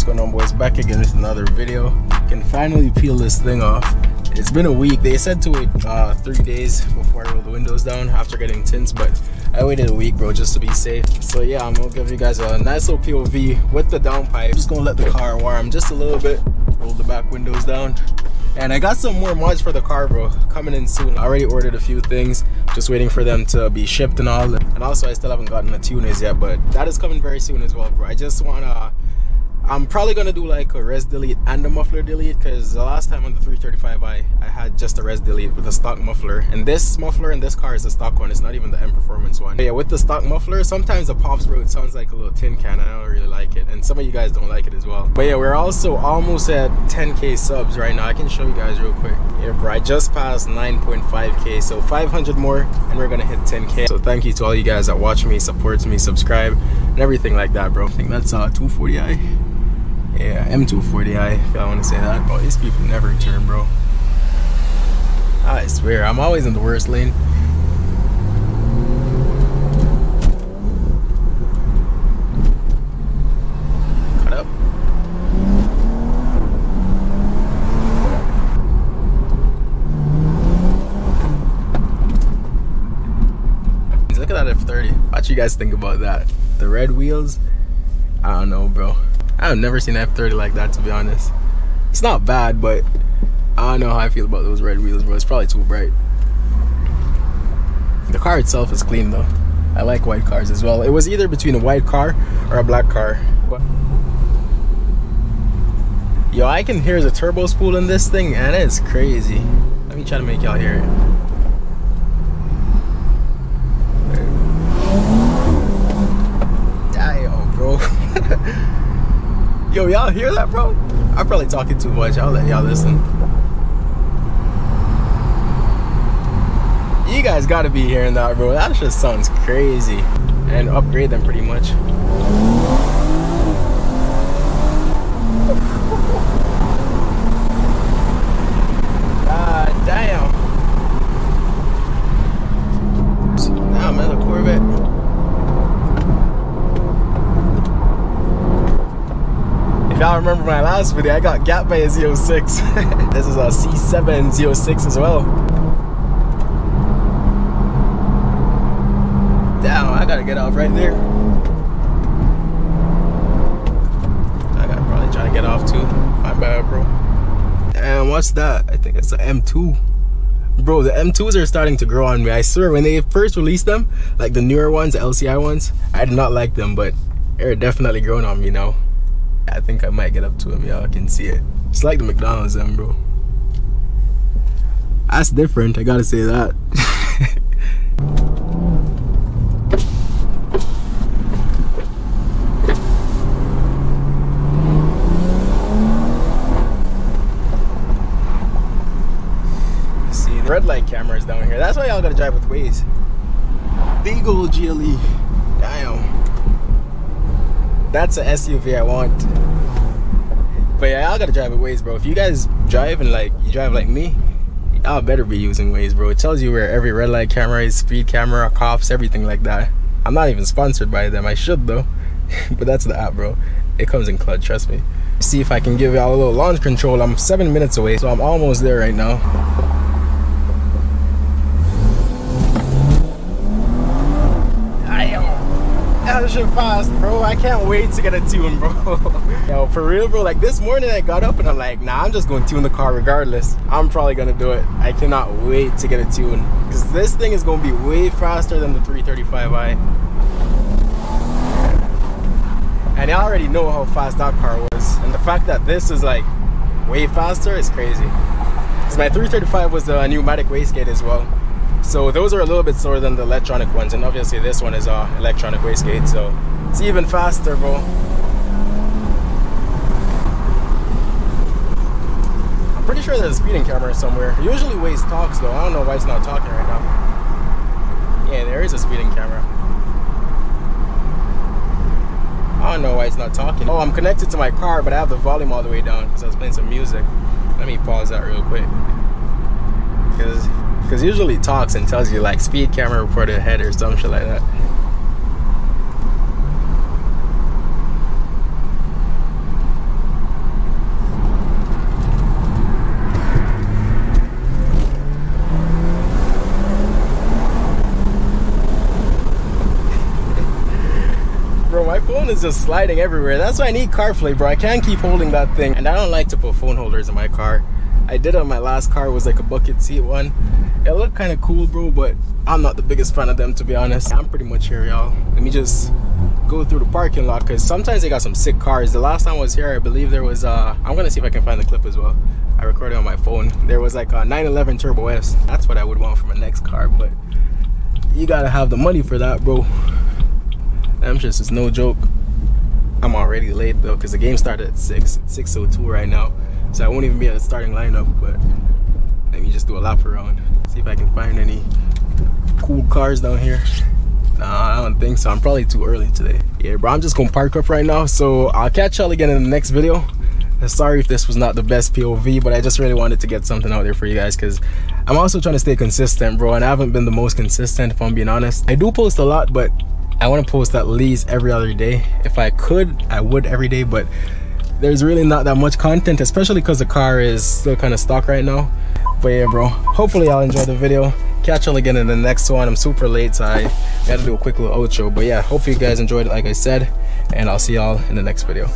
What's going on, boys? Back again with another video. Can finally peel this thing off. It's been a week. They said to wait 3 days before I roll the windows down after getting tints, but I waited a week, bro, just to be safe. So yeah, I'm gonna give you guys a nice little POV with the downpipe. Just gonna let the car warm just a little bit, roll the back windows down. And I got some more mods for the car, bro, coming in soon. I already ordered a few things, just waiting for them to be shipped and all. And also I still haven't gotten the tuners yet, but that is coming very soon as well, bro. I just wanna, I'm probably gonna do like a res delete and a muffler delete, because the last time on the 335i I had just a res delete with a stock muffler, and this muffler in this car is the stock one. It's not even the M Performance one. But yeah, with the stock muffler, sometimes the pops, bro, it sounds like a little tin can. I don't really like it, and some of you guys don't like it as well. But yeah, we're also almost at 10k subs right now. I can show you guys real quick. Yeah, bro, I just passed 9.5k, so 500 more and we're gonna hit 10k. So thank you to all you guys that watch me, support me, subscribe, and everything like that, bro. I think that's 240i. Yeah, M240i, if I want to say that. Bro, these people never turn, bro. I swear, I'm always in the worst lane. Cut up. Look at that F30. What you guys think about that? The red wheels? I don't know, bro. I've never seen an F30 like that, to be honest. It's not bad, but I don't know how I feel about those red wheels, bro. It's probably too bright. The car itself is clean, though. I like white cars as well. It was either between a white car or a black car. But yo, I can hear the turbo spool in this thing, and it's crazy. Let me try to make y'all hear it. Damn, bro. Yo, y'all hear that, bro? I'm probably talking too much. I'll let y'all listen. You guys gotta be hearing that, bro. That just sounds crazy. And upgrade them pretty much. God damn. Damn, man, the Corvette. Y'all remember my last video, I got gapped by a Z06. This is a C7 Z06 as well. Damn, I gotta get off right there. I gotta probably try to get off too. My bad, bro. Damn, what's that? I think it's an M2. Bro, the M2s are starting to grow on me. I swear, when they first released them, like the newer ones, the LCI ones, I did not like them, but they're definitely growing on me now. I think I might get up to him, y'all can see it. It's like the McDonald's them, bro. That's different, I gotta say that. See, the red light cameras down here. That's why y'all gotta drive with Waze. Big old GLE. Damn. That's an SUV I want. But yeah, y'all gotta drive with Waze, bro. If you guys drive and like you drive like me, y'all better be using Waze, bro. It tells you where every red light camera is, speed camera, cops, everything like that. I'm not even sponsored by them. I should though. But that's the app, bro. It comes in clutch, trust me. See if I can give y'all a little launch control. I'm 7 minutes away, so I'm almost there right now. That shit fast, bro. I can't wait to get a tune, bro. Yo, for real, bro. Like this morning I got up and I'm like, nah, I'm just going to tune the car regardless. I'm probably gonna do it. I cannot wait to get a tune, because this thing is gonna be way faster than the 335i. And I already know how fast that car was, and the fact that this is like way faster is crazy. Because my 335 was a pneumatic wastegate as well. So those are a little bit slower than the electronic ones, and obviously this one is electronic wastegate, so it's even faster, bro. I'm pretty sure there's a speeding camera somewhere. Usually Waze talks though. I don't know why it's not talking right now. Yeah, there is a speeding camera. I don't know why it's not talking. Oh, I'm connected to my car, but I have the volume all the way down because I was playing some music. Let me pause that real quick. Because usually it talks and tells you like speed camera reported ahead or some shit like that. phone is just sliding everywhere. That's why I need CarPlay, bro. I can't keep holding that thing. And I don't like to put phone holders in my car. I did it on my last car. It was like a bucket seat one. It looked kind of cool, bro, but I'm not the biggest fan of them, to be honest. I'm pretty much here, y'all. Let me just go through the parking lot, because sometimes they got some sick cars. The last time I was here, I believe there was I'm gonna see if I can find the clip as well. I recorded on my phone. There was like a 911 Turbo S. That's what I would want for my next car, but you gotta have the money for that, bro. Them just is no joke. I'm already late though, because the game started at 6. It's 6:02 right now, so I won't even be at the starting lineup. But let me just do a lap around, see if I can find any cool cars down here. Nah, I don't think so. I'm probably too early today. Yeah, bro, I'm just gonna park up right now, so I'll catch y'all again in the next video. Sorry if this was not the best POV, but I just really wanted to get something out there for you guys, because I'm also trying to stay consistent, bro, and I haven't been the most consistent, if I'm being honest. I do post a lot, but I want to post at least every other day. If I could, I would every day, but there's really not that much content, especially because the car is still kind of stock right now. But yeah, bro, hopefully y'all enjoyed the video. Catch y'all again in the next one. I'm super late, so I gotta do a quick little outro. But yeah, hopefully you guys enjoyed it, like I said, and I'll see y'all in the next video.